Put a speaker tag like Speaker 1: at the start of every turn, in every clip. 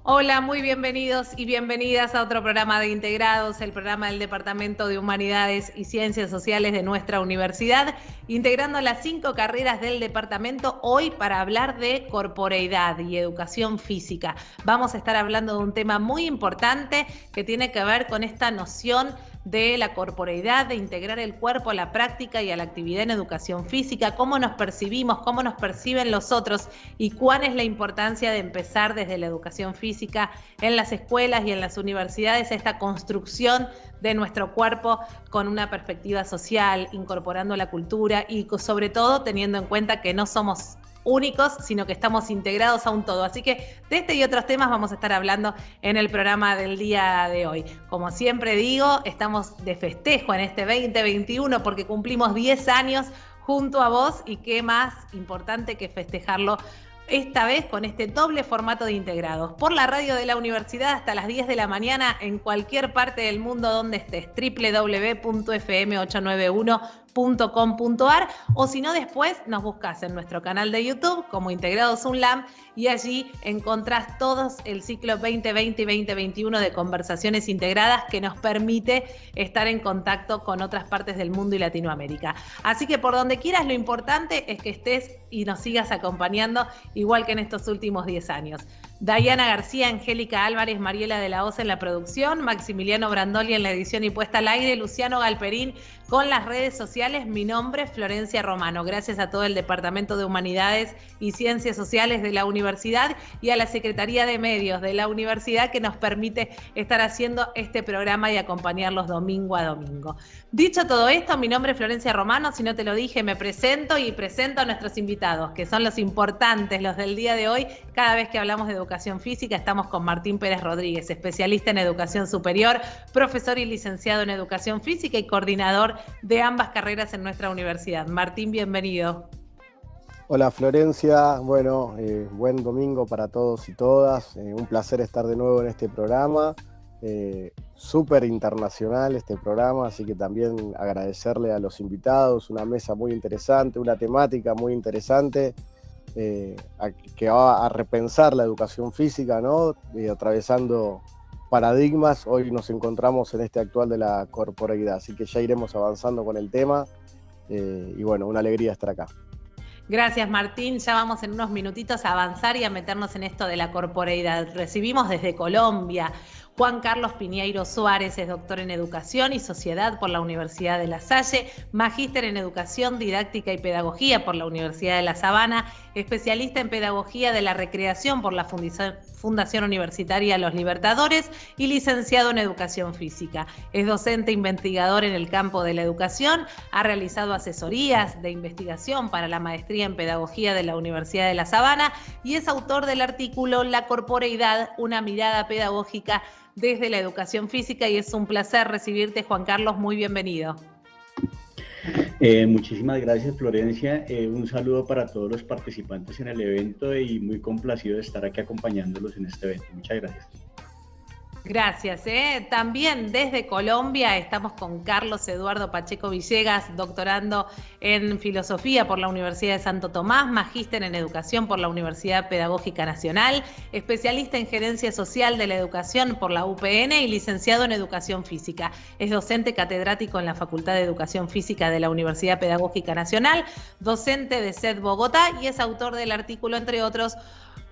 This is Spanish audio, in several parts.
Speaker 1: Hola, muy bienvenidos y bienvenidas a otro programa de Integrados, el programa del Departamento de Humanidades y Ciencias Sociales de nuestra universidad, integrando las 5 carreras del departamento hoy para hablar de corporeidad y educación física. Vamos a estar hablando de un tema muy importante que tiene que ver con esta noción de la corporeidad, de integrar el cuerpo a la práctica y a la actividad en educación física, cómo nos percibimos, cómo nos perciben los otros y cuál es la importancia de empezar desde la educación física en las escuelas y en las universidades, esta construcción de nuestro cuerpo con una perspectiva social, incorporando la cultura y sobre todo teniendo en cuenta que no somos únicos, sino que estamos integrados a un todo. Así que de este y otros temas vamos a estar hablando en el programa del día de hoy. Como siempre digo, estamos de festejo en este 2021 porque cumplimos 10 años junto a vos y qué más importante que festejarlo esta vez con este doble formato de Integrados, por la radio de la universidad hasta las 10 de la mañana en cualquier parte del mundo donde estés, www.fm891.com.ar, o si no, después nos buscas en nuestro canal de YouTube como Integrados UNLAM y allí encontrás todo el ciclo 2020 y 2021 de conversaciones integradas que nos permite estar en contacto con otras partes del mundo y Latinoamérica. Así que por donde quieras, lo importante es que estés y nos sigas acompañando igual que en estos últimos 10 años. Dayana García, Angélica Álvarez, Mariela de la Hoz en la producción, Maximiliano Brandoli en la edición y puesta al aire, Luciano Galperín con las redes sociales. Mi nombre es Florencia Romano. Gracias a todo el Departamento de Humanidades y Ciencias Sociales de la universidad y a la Secretaría de Medios de la universidad que nos permite estar haciendo este programa y acompañarlos domingo a domingo. Dicho todo esto, mi nombre es Florencia Romano. Si no te lo dije, me presento y presento a nuestros invitados, que son los importantes, los del día de hoy. Cada vez que hablamos de educación física, estamos con Martín Pérez Rodríguez, especialista en educación superior, profesor y licenciado en educación física y coordinador de ambas carreras en nuestra universidad. Martín, bienvenido.
Speaker 2: Hola Florencia, bueno, buen domingo para todos y todas. Un placer estar de nuevo en este programa. Súper internacional este programa, así que también agradecerle a los invitados, una mesa muy interesante, una temática muy interesante. Que va a repensar la educación física, ¿no? Atravesando paradigmas. Hoy nos encontramos en este actual de la corporeidad, así que ya iremos avanzando con el tema y bueno, una alegría estar acá.
Speaker 1: Gracias, Martín. Ya vamos en unos minutitos a avanzar y a meternos en esto de la corporeidad. Recibimos desde Colombia Juan Carlos Piñeiro Suárez, es doctor en Educación y Sociedad por la Universidad de La Salle, magíster en Educación, Didáctica y Pedagogía por la Universidad de La Sabana, especialista en Pedagogía de la Recreación por la Fundación Universitaria Los Libertadores y licenciado en Educación Física. Es docente investigador en el campo de la educación, ha realizado asesorías de investigación para la maestría en Pedagogía de la Universidad de La Sabana y es autor del artículo La corporeidad, una mirada pedagógica desde la educación física, y es un placer recibirte, Juan Carlos, muy bienvenido.
Speaker 3: Muchísimas gracias, Florencia. Un saludo para todos los participantes en el evento y muy complacido de estar aquí acompañándolos en este evento. Muchas gracias.
Speaker 1: Gracias. También desde Colombia estamos con Carlos Eduardo Pacheco Villegas, doctorando en Filosofía por la Universidad de Santo Tomás, magíster en Educación por la Universidad Pedagógica Nacional, especialista en Gerencia Social de la Educación por la UPN y licenciado en Educación Física. Es docente catedrático en la Facultad de Educación Física de la Universidad Pedagógica Nacional, docente de SED Bogotá y es autor del artículo, entre otros,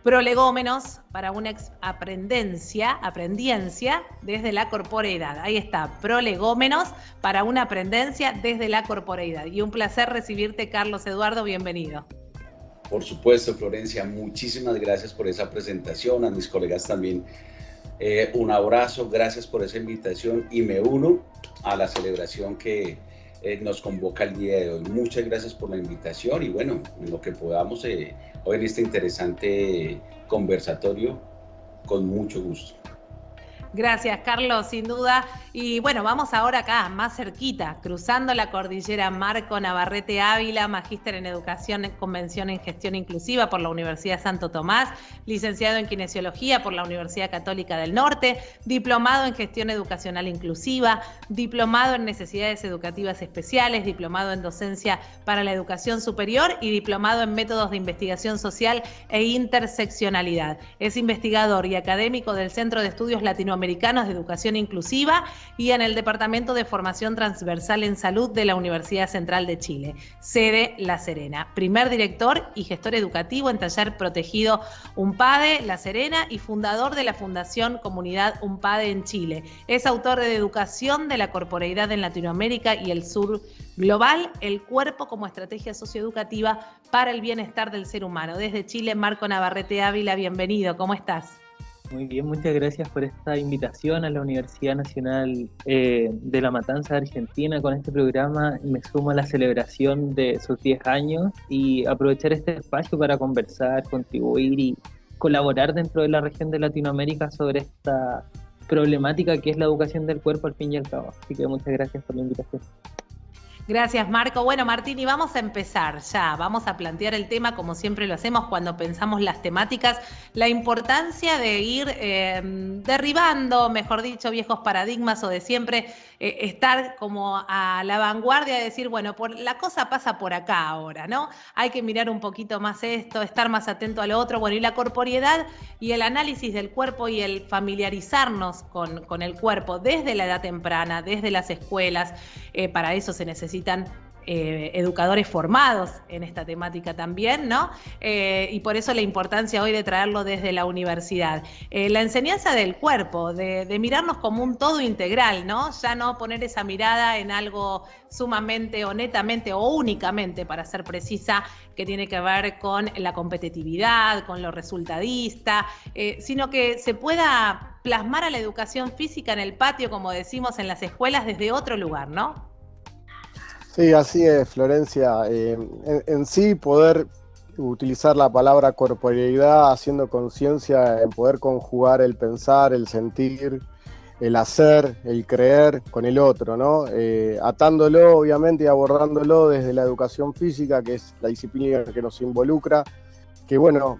Speaker 1: Prolegómenos para una aprendencia desde la corporeidad. Ahí está, Prolegómenos para una aprendencia desde la corporeidad. Y un placer recibirte, Carlos Eduardo, bienvenido.
Speaker 4: Por supuesto, Florencia, muchísimas gracias por esa presentación. A mis colegas también un abrazo, gracias por esa invitación y me uno a la celebración que nos convoca el día de hoy. Muchas gracias por la invitación y bueno, en lo que podamos hoy en este interesante conversatorio, con mucho gusto.
Speaker 1: Gracias, Carlos, sin duda. Y bueno, vamos ahora acá, más cerquita, cruzando la cordillera. Marco Navarrete Ávila, magíster en Educación, Convención en Gestión Inclusiva por la Universidad Santo Tomás, licenciado en Kinesiología por la Universidad Católica del Norte, diplomado en Gestión Educacional Inclusiva, diplomado en Necesidades Educativas Especiales, diplomado en Docencia para la Educación Superior y diplomado en Métodos de Investigación Social e Interseccionalidad. Es investigador y académico del Centro de Estudios Latinoamericanos de Educación Inclusiva y en el Departamento de Formación Transversal en Salud de la Universidad Central de Chile, sede La Serena. Primer director y gestor educativo en Taller Protegido UNPADE La Serena y fundador de la Fundación Comunidad UNPADE en Chile. Es autor de Educación de la Corporeidad en Latinoamérica y el Sur Global, el cuerpo como estrategia socioeducativa para el bienestar del ser humano. Desde Chile, Marco Navarrete Ávila, bienvenido. ¿Cómo estás?
Speaker 5: Muy bien, muchas gracias por esta invitación a la Universidad Nacional de La Matanza de Argentina con este programa. Me sumo a la celebración de sus 10 años y aprovechar este espacio para conversar, contribuir y colaborar dentro de la región de Latinoamérica sobre esta problemática que es la educación del cuerpo al fin y al cabo. Así que muchas gracias por la invitación.
Speaker 1: Gracias, Marco. Bueno, Martín, y vamos a empezar ya. Vamos a plantear el tema como siempre lo hacemos cuando pensamos las temáticas. La importancia de ir derribando, mejor dicho, viejos paradigmas o de siempre estar como a la vanguardia de decir, bueno, la cosa pasa por acá ahora, ¿no? Hay que mirar un poquito más esto, estar más atento a lo otro. Bueno, y la corporeidad y el análisis del cuerpo y el familiarizarnos con el cuerpo desde la edad temprana, desde las escuelas, para eso se necesitan educadores formados en esta temática también, ¿no? Y por eso la importancia hoy de traerlo desde la universidad. La enseñanza del cuerpo, de mirarnos como un todo integral, ¿no? Ya no poner esa mirada en algo sumamente o netamente o únicamente, para ser precisa, que tiene que ver con la competitividad, con lo resultadista, sino que se pueda plasmar a la educación física en el patio, como decimos en las escuelas, desde otro lugar, ¿no?
Speaker 2: Sí, así es, Florencia. En sí, poder utilizar la palabra corporeidad haciendo conciencia en poder conjugar el pensar, el sentir, el hacer, el creer con el otro, ¿no? Atándolo, obviamente, y abordándolo desde la educación física, que es la disciplina que nos involucra, que bueno,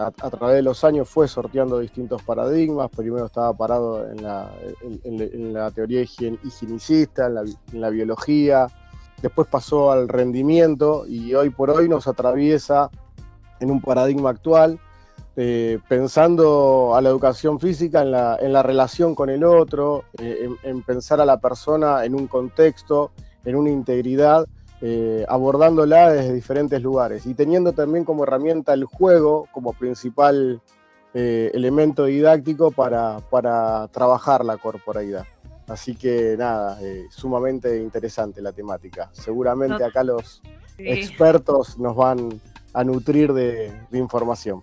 Speaker 2: a través de los años fue sorteando distintos paradigmas. Primero estaba parado en la teoría higienicista, en la biología. Después pasó al rendimiento y hoy por hoy nos atraviesa en un paradigma actual, pensando a la educación física en la relación con el otro, en pensar a la persona en un contexto, en una integridad, abordándola desde diferentes lugares y teniendo también como herramienta el juego como principal elemento didáctico para trabajar la corporeidad. Así que nada, sumamente interesante la temática. Seguramente acá los expertos nos van a nutrir de información.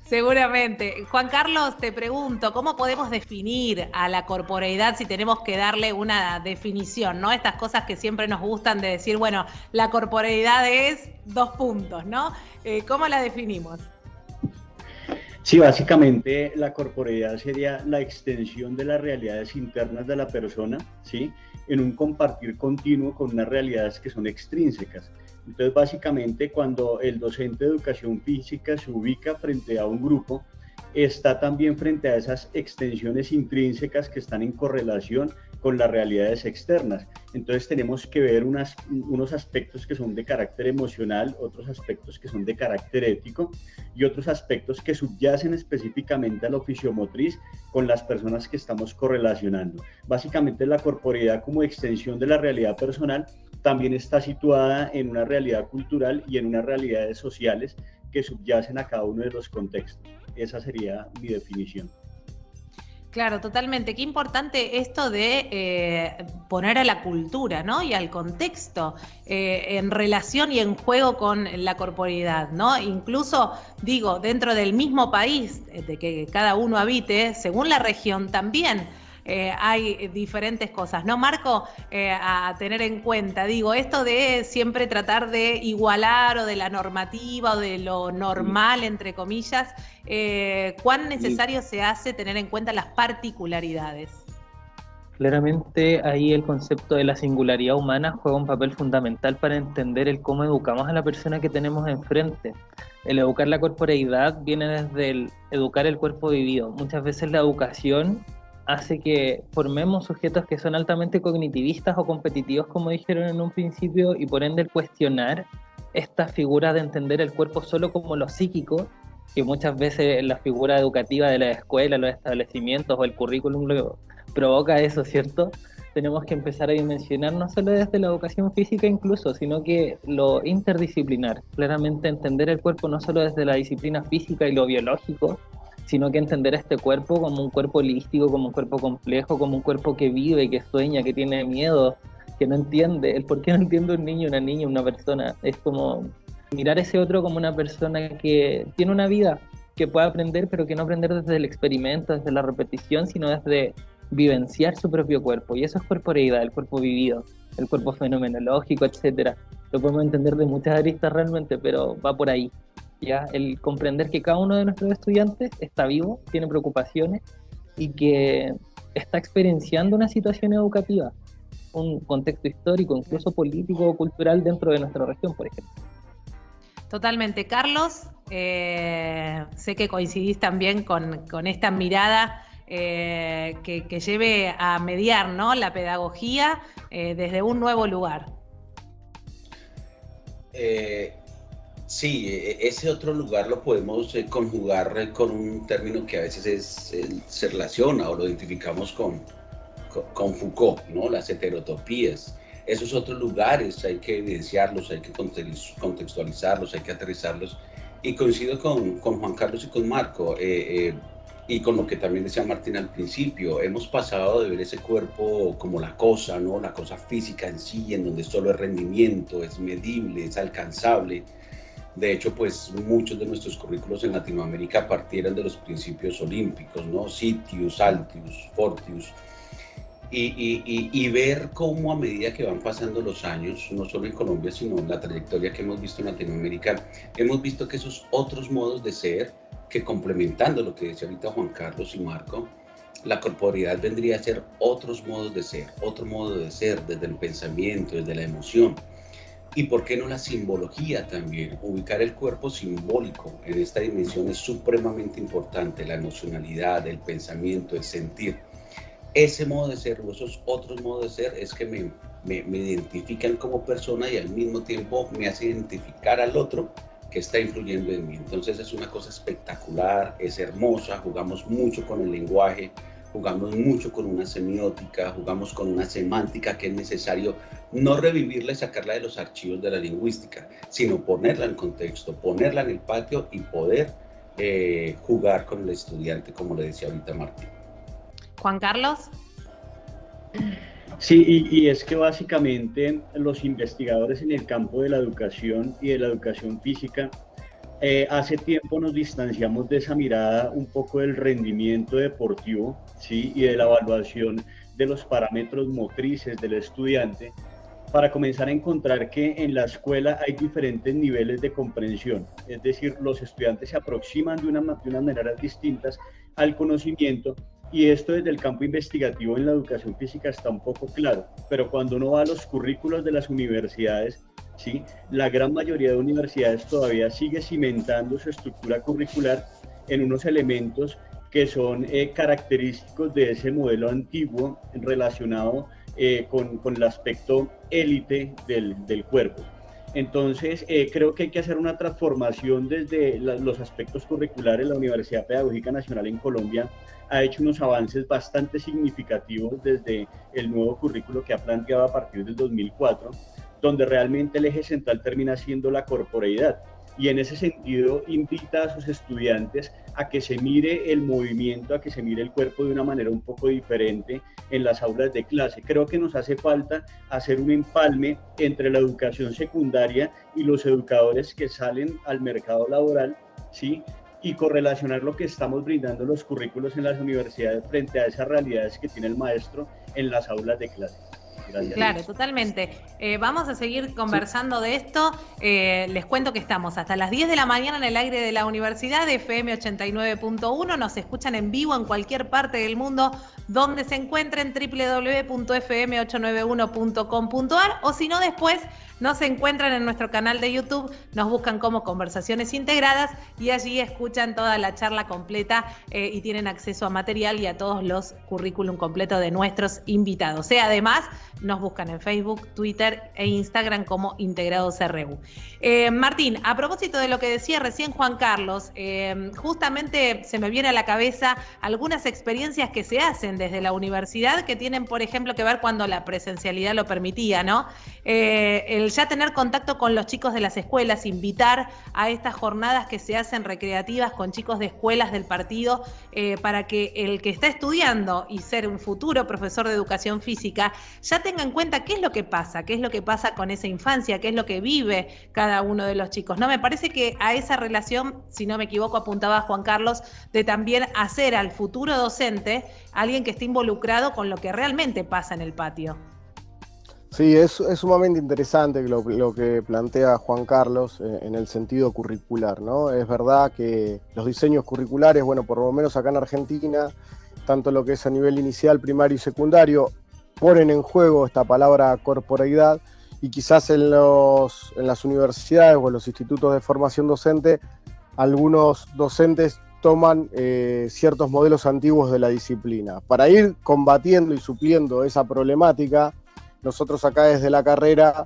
Speaker 1: Seguramente. Juan Carlos, te pregunto, ¿cómo podemos definir a la corporeidad si tenemos que darle una definición, ¿no? Estas cosas que siempre nos gustan de decir, bueno, la corporeidad es 2 puntos, ¿no? ¿Cómo la definimos?
Speaker 3: Sí, básicamente la corporeidad sería la extensión de las realidades internas de la persona, ¿sí? En un compartir continuo con unas realidades que son extrínsecas. Entonces, básicamente, cuando el docente de educación física se ubica frente a un grupo, está también frente a esas extensiones intrínsecas que están en correlación con las realidades externas. Entonces tenemos que ver unos aspectos que son de carácter emocional, otros aspectos que son de carácter ético y otros aspectos que subyacen específicamente a la oficiomotriz con las personas que estamos correlacionando. Básicamente la corporeidad como extensión de la realidad personal también está situada en una realidad cultural y en unas realidades sociales que subyacen a cada uno de los contextos. Esa sería mi definición.
Speaker 1: Claro, totalmente. Qué importante esto de poner a la cultura, ¿no? Y al contexto en relación y en juego con la corporeidad, ¿no? Incluso, digo, dentro del mismo país de que cada uno habite, según la región también hay diferentes cosas, ¿no, Marco? A tener en cuenta, digo, esto de siempre tratar de igualar o de la normativa o de lo normal, entre comillas, ¿cuán necesario se hace tener en cuenta las particularidades?
Speaker 5: Claramente ahí el concepto de la singularidad humana juega un papel fundamental para entender el cómo educamos a la persona que tenemos enfrente. El educar la corporeidad viene desde el educar el cuerpo vivido. Muchas veces la educación hace que formemos sujetos que son altamente cognitivistas o competitivos, como dijeron en un principio, y por ende el cuestionar esta figura de entender el cuerpo solo como lo psíquico, que muchas veces la figura educativa de la escuela, los establecimientos o el currículum lo provoca eso, ¿cierto? Tenemos que empezar a dimensionar no solo desde la educación física incluso, sino que lo interdisciplinar. Claramente entender el cuerpo no solo desde la disciplina física y lo biológico, sino que entender este cuerpo como un cuerpo holístico, como un cuerpo complejo, como un cuerpo que vive, que sueña, que tiene miedo, que no entiende. El por qué no entiende un niño, una niña, una persona. Es como mirar a ese otro como una persona que tiene una vida, que puede aprender, pero que no aprender desde el experimento, desde la repetición, sino desde vivenciar su propio cuerpo. Y eso es corporeidad, el cuerpo vivido, el cuerpo fenomenológico, etcétera. Lo podemos entender de muchas aristas realmente, pero va por ahí. ¿Ya? El comprender que cada uno de nuestros estudiantes está vivo, tiene preocupaciones y que está experienciando una situación educativa, un contexto histórico, incluso político o cultural dentro de nuestra región, por ejemplo.
Speaker 1: Totalmente. Carlos, sé que coincidís también con esta mirada que lleve a mediar, ¿no?, la pedagogía desde un nuevo lugar.
Speaker 4: Sí, ese otro lugar lo podemos conjugar con un término que a veces se relaciona o lo identificamos con Foucault, ¿no? Las heterotopías. Esos otros lugares hay que evidenciarlos, hay que contextualizarlos, hay que aterrizarlos. Y coincido con Juan Carlos y con Marco, y con lo que también decía Martín al principio. Hemos pasado de ver ese cuerpo como la cosa, ¿no? La cosa física en sí, en donde solo es rendimiento, es medible, es alcanzable. De hecho, pues muchos de nuestros currículos en Latinoamérica partieron de los principios olímpicos, ¿no? Sitius, Altius, Fortius. Y ver cómo a medida que van pasando los años, no solo en Colombia, sino en la trayectoria que hemos visto en Latinoamérica, hemos visto que esos otros modos de ser, que complementando lo que decía ahorita Juan Carlos y Marco, la corporeidad vendría a ser otros modos de ser, otro modo de ser desde el pensamiento, desde la emoción. Y por qué no la simbología también, ubicar el cuerpo simbólico en esta dimensión es supremamente importante, la emocionalidad, el pensamiento, el sentir. Ese modo de ser o esos otros modos de ser es que me identifican como persona y al mismo tiempo me hace identificar al otro que está influyendo en mí. Entonces es una cosa espectacular, es hermosa, jugamos mucho con el lenguaje, jugamos mucho con una semiótica, jugamos con una semántica que es necesario no revivirla y sacarla de los archivos de la lingüística, sino ponerla en contexto, ponerla en el patio y poder jugar con el estudiante, como le decía ahorita Martín.
Speaker 1: Juan Carlos.
Speaker 3: Sí, y es que básicamente los investigadores en el campo de la educación y de la educación física, hace tiempo nos distanciamos de esa mirada un poco del rendimiento deportivo, ¿sí?, y de la evaluación de los parámetros motrices del estudiante, para comenzar a encontrar que en la escuela hay diferentes niveles de comprensión, es decir, los estudiantes se aproximan de unas maneras distintas al conocimiento, y esto desde el campo investigativo en la educación física está un poco claro, pero cuando uno va a los currículos de las universidades, ¿sí?, la gran mayoría de universidades todavía sigue cimentando su estructura curricular en unos elementos que son característicos de ese modelo antiguo relacionado con el aspecto élite del cuerpo. Entonces, creo que hay que hacer una transformación desde los aspectos curriculares. La Universidad Pedagógica Nacional en Colombia ha hecho unos avances bastante significativos desde el nuevo currículo que ha planteado a partir del 2004, donde realmente el eje central termina siendo la corporeidad. Y en ese sentido invita a sus estudiantes a que se mire el movimiento, a que se mire el cuerpo de una manera un poco diferente en las aulas de clase. Creo que nos hace falta hacer un empalme entre la educación secundaria y los educadores que salen al mercado laboral, ¿sí?, y correlacionar lo que estamos brindando los currículos en las universidades frente a esas realidades que tiene el maestro en las aulas de clase. Gracias.
Speaker 1: Claro, totalmente. Vamos a seguir conversando de esto. Les cuento que estamos hasta las 10 de la mañana en el aire de la Universidad de FM 89.1. Nos escuchan en vivo en cualquier parte del mundo donde se encuentren, www.fm891.com.ar, o si no, después nos encuentran en nuestro canal de YouTube, nos buscan como Conversaciones Integradas y allí escuchan toda la charla completa y tienen acceso a material y a todos los currículum completos de nuestros invitados. Además, nos buscan en Facebook, Twitter e Instagram como Integrados RU. Martín, a propósito de lo que decía recién Juan Carlos, justamente se me viene a la cabeza algunas experiencias que se hacen desde la universidad que tienen, por ejemplo, que ver cuando la presencialidad lo permitía, ¿no? El ya tener contacto con los chicos de las escuelas, invitar a estas jornadas que se hacen recreativas con chicos de escuelas del partido para que el que está estudiando y ser un futuro profesor de educación física ya tenga en cuenta qué es lo que pasa con esa infancia, qué es lo que vive cada uno de los chicos, ¿no? Me parece que a esa relación, si no me equivoco, apuntaba Juan Carlos, de también hacer al futuro docente alguien que esté involucrado con lo que realmente pasa en el patio.
Speaker 2: Sí, es sumamente interesante lo que plantea Juan Carlos en el sentido curricular, ¿no? Es verdad que los diseños curriculares, bueno, por lo menos acá en Argentina, tanto lo que es a nivel inicial, primario y secundario, ponen en juego esta palabra corporeidad, y quizás en las universidades o en los institutos de formación docente, algunos docentes toman ciertos modelos antiguos de la disciplina. Para ir combatiendo y supliendo esa problemática, nosotros acá desde la carrera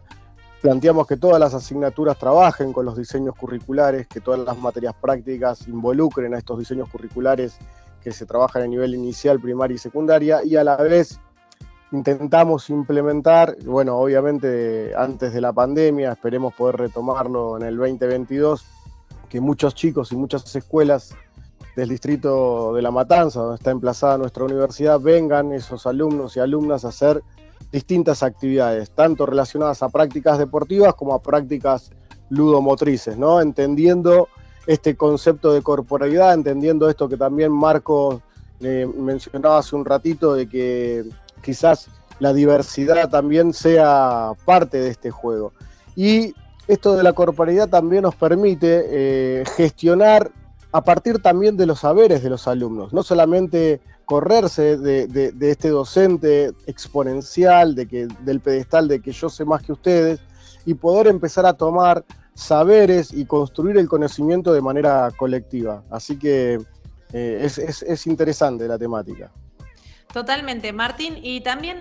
Speaker 2: planteamos que todas las asignaturas trabajen con los diseños curriculares, que todas las materias prácticas involucren a estos diseños curriculares que se trabajan a nivel inicial, primaria y secundaria, y a la vez intentamos implementar, bueno, obviamente antes de la pandemia, esperemos poder retomarlo en el 2022, que muchos chicos y muchas escuelas del distrito de La Matanza, donde está emplazada nuestra universidad, vengan esos alumnos y alumnas a hacer distintas actividades, tanto relacionadas a prácticas deportivas como a prácticas ludomotrices, ¿no? Entendiendo este concepto de corporalidad, entendiendo esto que también Marco mencionaba hace un ratito, de que quizás la diversidad también sea parte de este juego. Y esto de la corporalidad también nos permite gestionar a partir también de los saberes de los alumnos, no solamente correrse de este docente exponencial, del pedestal de que yo sé más que ustedes, y poder empezar a tomar saberes y construir el conocimiento de manera colectiva. Así que es interesante la temática.
Speaker 1: Totalmente, Martín, y también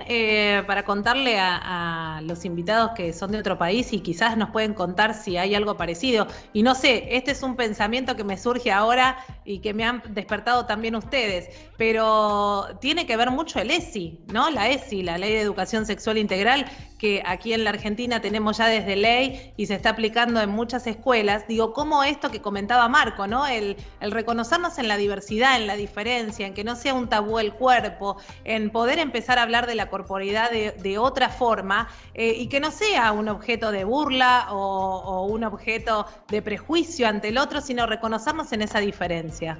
Speaker 1: para contarle a los invitados que son de otro país y quizás nos pueden contar si hay algo parecido, y no sé, este es un pensamiento que me surge ahora y que me han despertado también ustedes, pero tiene que ver mucho el ESI, ¿no? La ESI, la Ley de Educación Sexual Integral, que aquí en la Argentina tenemos ya desde ley y se está aplicando en muchas escuelas. Digo, como esto que comentaba Marco, ¿no? El reconocernos en la diversidad, en la diferencia, en que no sea un tabú el cuerpo, en poder empezar a hablar de la corporeidad de otra forma y que no sea un objeto de burla o un objeto de prejuicio ante el otro, sino reconocernos en esa diferencia.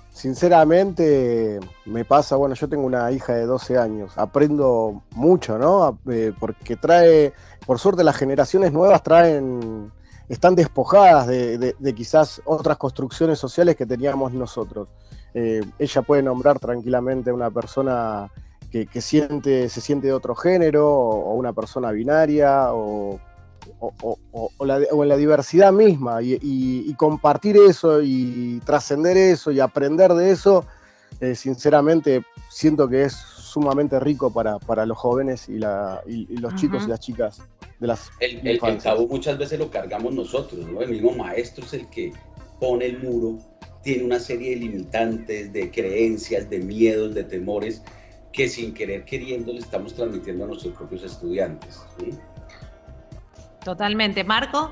Speaker 2: Sinceramente me pasa, bueno, yo tengo una hija de 12 años, aprendo mucho, ¿no? Porque por suerte las generaciones nuevas están despojadas de quizás otras construcciones sociales que teníamos nosotros. Ella puede nombrar tranquilamente a una persona que se siente de otro género, o una persona binaria, o en la diversidad misma, y compartir eso y trascender eso y aprender de eso, sinceramente siento que es sumamente rico para los jóvenes y los chicos y las chicas de las infancias.
Speaker 4: El tabú muchas veces lo cargamos nosotros, ¿no? El mismo maestro es el que pone el muro, tiene una serie de limitantes, de creencias, de miedos, de temores, que sin querer queriendo le estamos transmitiendo a nuestros propios estudiantes, ¿sí?
Speaker 1: Totalmente. ¿Marco?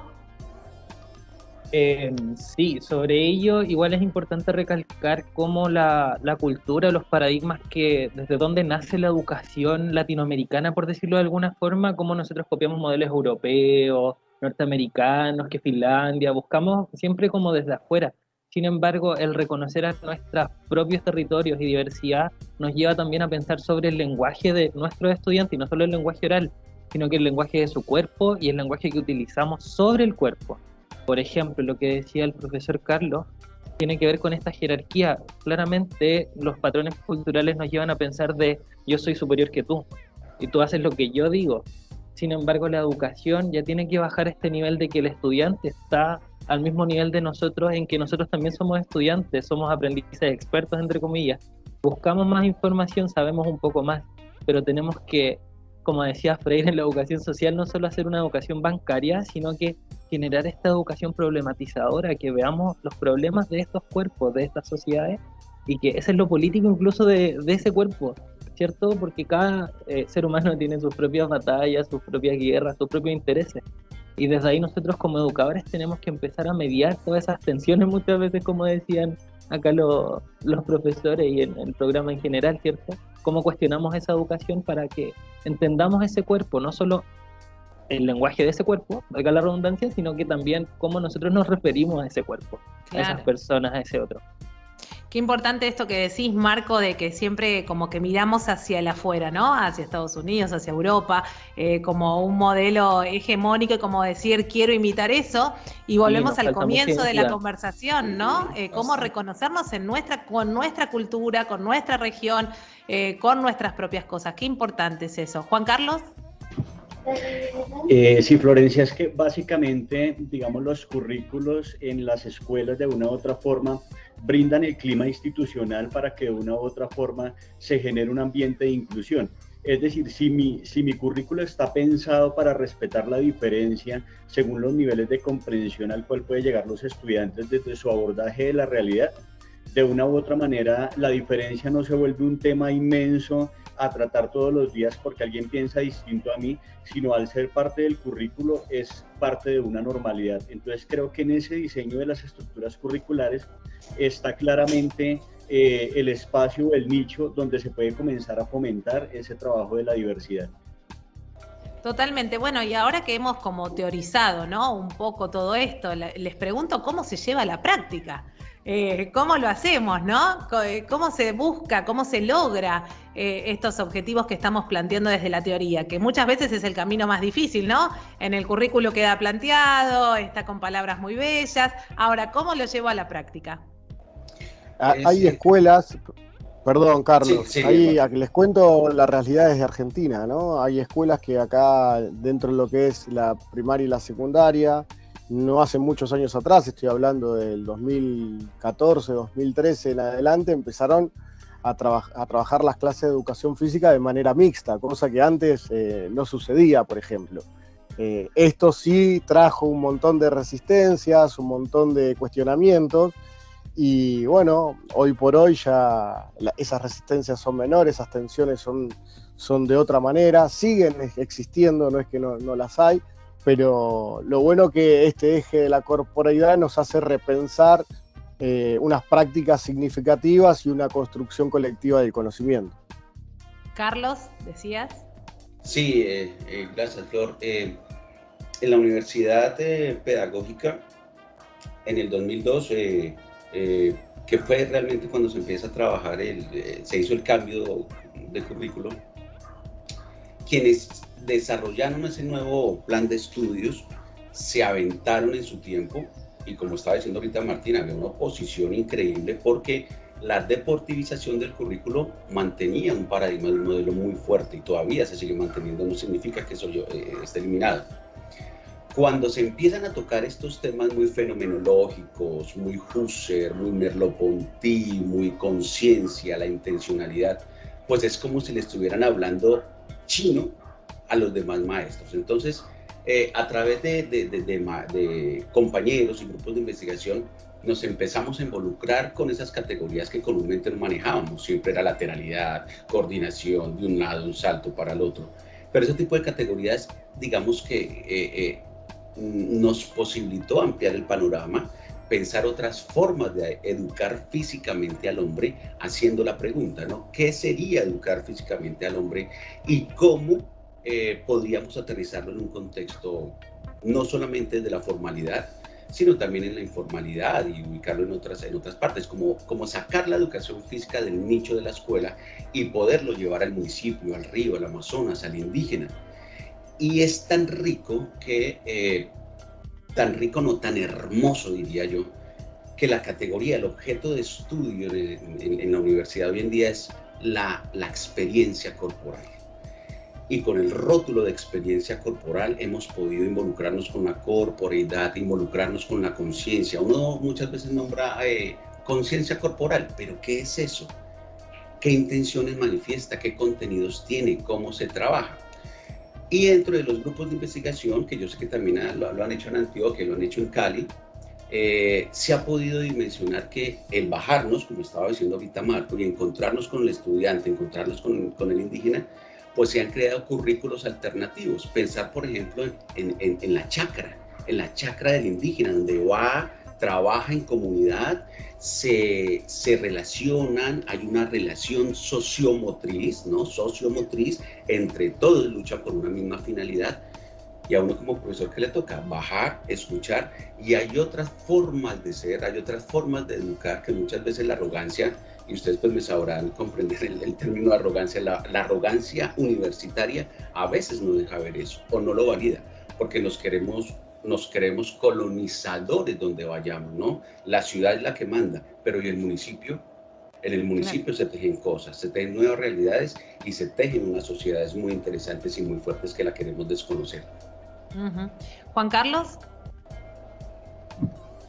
Speaker 5: Sí, sobre ello igual es importante recalcar cómo la cultura, los paradigmas desde donde nace la educación latinoamericana, por decirlo de alguna forma, cómo nosotros copiamos modelos europeos, norteamericanos, que Finlandia, buscamos siempre como desde afuera. Sin embargo, el reconocer a nuestros propios territorios y diversidad nos lleva también a pensar sobre el lenguaje de nuestros estudiantes, y no solo el lenguaje oral, sino que el lenguaje de su cuerpo y el lenguaje que utilizamos sobre el cuerpo. Por ejemplo, lo que decía el profesor Carlos tiene que ver con esta jerarquía. Claramente los patrones culturales nos llevan a pensar de yo soy superior que tú y tú haces lo que yo digo. Sin embargo, la educación ya tiene que bajar a este nivel de que el estudiante está al mismo nivel de nosotros, en que nosotros también somos estudiantes, somos aprendices expertos, entre comillas. Buscamos más información, sabemos un poco más, pero tenemos que, como decía Freire en la educación social, no solo hacer una educación bancaria, sino que generar esta educación problematizadora, que veamos los problemas de estos cuerpos, de estas sociedades, y que ese es lo político incluso de ese cuerpo, ¿cierto? Porque cada ser humano tiene sus propias batallas, sus propias guerras, sus propios intereses. Y desde ahí nosotros como educadores tenemos que empezar a mediar todas esas tensiones muchas veces, como decían acá los profesores y en el programa en general, ¿cierto? Cómo cuestionamos esa educación para que entendamos ese cuerpo, no solo el lenguaje de ese cuerpo, valga la redundancia, sino que también cómo nosotros nos referimos a ese cuerpo, claro, a esas personas, a ese otro.
Speaker 1: Qué importante esto que decís, Marco, de que siempre como que miramos hacia el afuera, ¿no? Hacia Estados Unidos, hacia Europa, como un modelo hegemónico, como decir, quiero imitar eso, y volvemos al comienzo de la conversación, ¿no? Cómo reconocernos con nuestra cultura, con nuestra región, con nuestras propias cosas. Qué importante es eso. Juan Carlos.
Speaker 3: Sí, Florencia, es que básicamente, digamos, los currículos en las escuelas de una u otra forma brindan el clima institucional para que de una u otra forma se genere un ambiente de inclusión. Es decir, si mi currículo está pensado para respetar la diferencia según los niveles de comprensión al cual pueden llegar los estudiantes desde su abordaje de la realidad, de una u otra manera la diferencia no se vuelve un tema inmenso a tratar todos los días porque alguien piensa distinto a mí, sino al ser parte del currículo es parte de una normalidad. Entonces creo que en ese diseño de las estructuras curriculares está claramente el espacio, el nicho donde se puede comenzar a fomentar ese trabajo de la diversidad.
Speaker 1: Totalmente. Bueno, y ahora que hemos como teorizado, ¿no? Un poco todo esto, les pregunto cómo se lleva a la práctica. ¿Cómo lo hacemos, no? ¿Cómo se busca, cómo se logra estos objetivos que estamos planteando desde la teoría? Que muchas veces es el camino más difícil, ¿no? En el currículo queda planteado, está con palabras muy bellas. Ahora, ¿cómo lo llevo a la práctica?
Speaker 2: Hay escuelas, perdón Carlos,
Speaker 4: sí,
Speaker 2: les cuento la realidad desde Argentina, ¿no? Hay escuelas que acá dentro de lo que es la primaria y la secundaria, no hace muchos años atrás, estoy hablando del 2014, 2013 en adelante, empezaron a trabajar las clases de educación física de manera mixta, cosa que antes no sucedía, por ejemplo. Esto sí trajo un montón de resistencias, un montón de cuestionamientos, y bueno, hoy por hoy ya esas resistencias son menores, esas tensiones son de otra manera, siguen existiendo, no es que no las hay, pero lo bueno que este eje de la corporeidad nos hace repensar unas prácticas significativas y una construcción colectiva del conocimiento.
Speaker 1: Carlos, ¿decías?
Speaker 4: Sí, gracias, Flor. En la Universidad Pedagógica, en el 2002, que fue realmente cuando se empieza a trabajar, se hizo el cambio de currículo, quienes desarrollaron ese nuevo plan de estudios se aventaron en su tiempo, y como estaba diciendo ahorita Martín, había una oposición increíble porque la deportivización del currículo mantenía un paradigma de un modelo muy fuerte y todavía se sigue manteniendo, no significa que eso esté eliminado. Cuando se empiezan a tocar estos temas muy fenomenológicos, muy Husserl, muy Merleau-Ponty, muy conciencia, la intencionalidad, pues es como si le estuvieran hablando chino a los demás maestros. Entonces, a través de compañeros y grupos de investigación, nos empezamos a involucrar con esas categorías que comúnmente no manejábamos. Siempre era lateralidad, coordinación, de un lado, un salto para el otro. Pero ese tipo de categorías, digamos que nos posibilitó ampliar el panorama, pensar otras formas de educar físicamente al hombre, haciendo la pregunta, ¿no? ¿Qué sería educar físicamente al hombre y cómo podríamos aterrizarlo en un contexto no solamente de la formalidad, sino también en la informalidad y ubicarlo en otras partes, como sacar la educación física del nicho de la escuela y poderlo llevar al municipio, al río, al Amazonas, al indígena. Y es tan rico tan hermoso, diría yo, que la categoría, el objeto de estudio en la universidad hoy en día es la experiencia corporal. Y con el rótulo de experiencia corporal hemos podido involucrarnos con la corporeidad, involucrarnos con la conciencia. Uno muchas veces nombra conciencia corporal, pero ¿qué es eso? ¿Qué intenciones manifiesta? ¿Qué contenidos tiene? ¿Cómo se trabaja? Y dentro de los grupos de investigación, que yo sé que también lo han hecho en Antioquia, lo han hecho en Cali, se ha podido dimensionar que el bajarnos, como estaba diciendo ahorita Marco, y encontrarnos con el estudiante, encontrarnos con el indígena, pues se han creado currículos alternativos. Pensar, por ejemplo, en la chacra del indígena, donde va, trabaja en comunidad, se relacionan, hay una relación sociomotriz, ¿no? Sociomotriz, entre todos luchan por una misma finalidad. Y a uno como profesor que le toca bajar, escuchar, y hay otras formas de ser, hay otras formas de educar que muchas veces la arrogancia, y ustedes pues me sabrán comprender el término de arrogancia, la arrogancia universitaria a veces no deja ver eso, o no lo valida, porque nos creemos colonizadores donde vayamos, ¿no? La ciudad es la que manda, pero ¿y el municipio? En el municipio se tejen cosas, se tejen nuevas realidades y se tejen unas sociedades muy interesantes y muy fuertes que la queremos desconocer.
Speaker 1: Juan Carlos.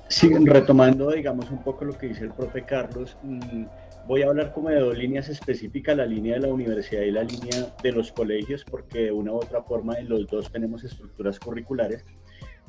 Speaker 3: Sí, retomando, digamos, un poco lo que dice el profe Carlos, voy a hablar como de dos líneas específicas, la línea de la universidad y la línea de los colegios, porque de una u otra forma en los dos tenemos estructuras curriculares.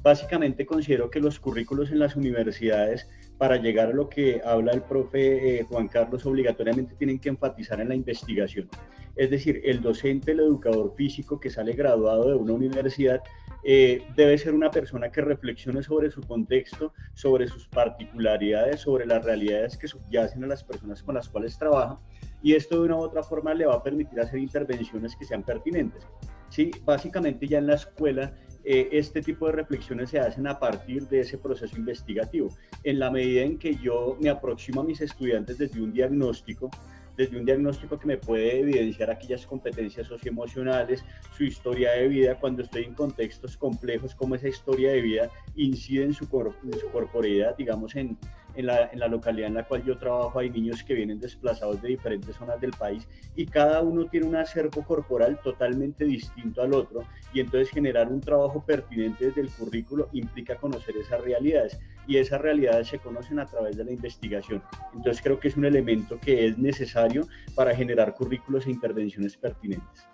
Speaker 3: Básicamente considero que los currículos en las universidades, para llegar a lo que habla el profe Juan Carlos, obligatoriamente tienen que enfatizar en la investigación. Es decir, el docente, el educador físico que sale graduado de una universidad debe ser una persona que reflexione sobre su contexto, sobre sus particularidades, sobre las realidades que subyacen a las personas con las cuales trabaja, y esto de una u otra forma le va a permitir hacer intervenciones que sean pertinentes. Sí, básicamente ya en la escuela este tipo de reflexiones se hacen a partir de ese proceso investigativo. En la medida en que yo me aproximo a mis estudiantes desde un diagnóstico que me puede evidenciar aquellas competencias socioemocionales, su historia de vida, cuando estoy en contextos complejos, cómo esa historia de vida incide en su corporeidad, digamos, en la localidad en la cual yo trabajo hay niños que vienen desplazados de diferentes zonas del país y cada uno tiene un acervo corporal totalmente distinto al otro, y entonces generar un trabajo pertinente desde el currículo implica conocer esas realidades, y esas realidades se conocen a través de la investigación. Entonces creo que es un elemento que es necesario para generar currículos e intervenciones pertinentes.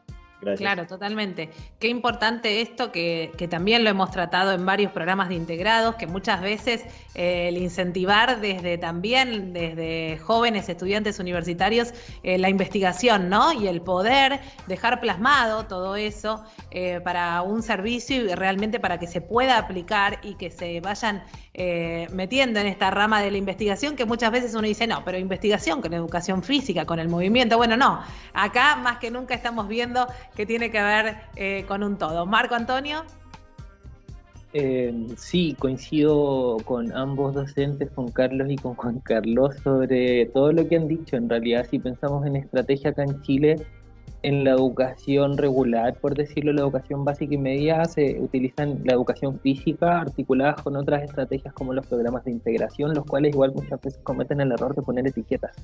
Speaker 3: Gracias.
Speaker 1: Claro, totalmente. Qué importante esto que también lo hemos tratado en varios programas de integrados, que muchas veces el incentivar desde jóvenes estudiantes universitarios la investigación, ¿no? Y el poder dejar plasmado todo eso para un servicio y realmente para que se pueda aplicar y que se vayan metiendo en esta rama de la investigación, que muchas veces uno dice, no, pero investigación con educación física, con el movimiento. Bueno, no, acá más que nunca estamos viendo que tiene que ver con un todo. Marco Antonio.
Speaker 5: Sí, coincido con ambos docentes, con Carlos y con Juan Carlos, sobre todo lo que han dicho. En realidad, si pensamos en estrategia acá en Chile, en la educación regular, por decirlo, la educación básica y media, se utilizan la educación física articulada con otras estrategias como los programas de integración, los cuales igual muchas veces cometen el error de poner etiquetas,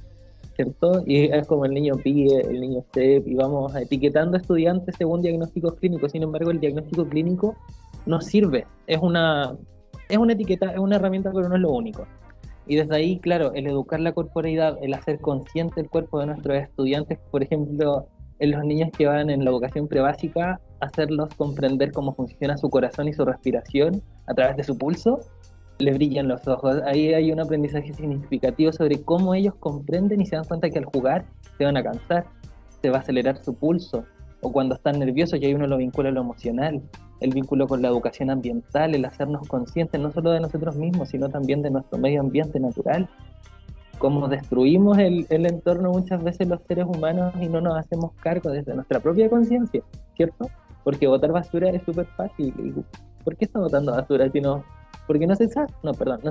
Speaker 5: ¿cierto? Y es como el niño PIE, el niño STEP, y vamos etiquetando estudiantes según diagnósticos clínicos. Sin embargo, el diagnóstico clínico no sirve, es una etiqueta, es una herramienta, pero no es lo único. Y desde ahí, claro, el educar la corporeidad, el hacer consciente el cuerpo de nuestros estudiantes, por ejemplo, en los niños que van en la educación prebásica, hacerlos comprender cómo funciona su corazón y su respiración a través de su pulso, le brillan los ojos. Ahí hay un aprendizaje significativo sobre cómo ellos comprenden y se dan cuenta que al jugar se van a cansar, se va a acelerar su pulso, o cuando están nerviosos, y ahí uno lo vincula a lo emocional, el vínculo con la educación ambiental, el hacernos conscientes no solo de nosotros mismos, sino también de nuestro medio ambiente natural. Cómo destruimos el entorno muchas veces los seres humanos y no nos hacemos cargo desde nuestra propia conciencia, ¿cierto? Porque botar basura es súper fácil. ¿Por qué está botando basura si no porque no se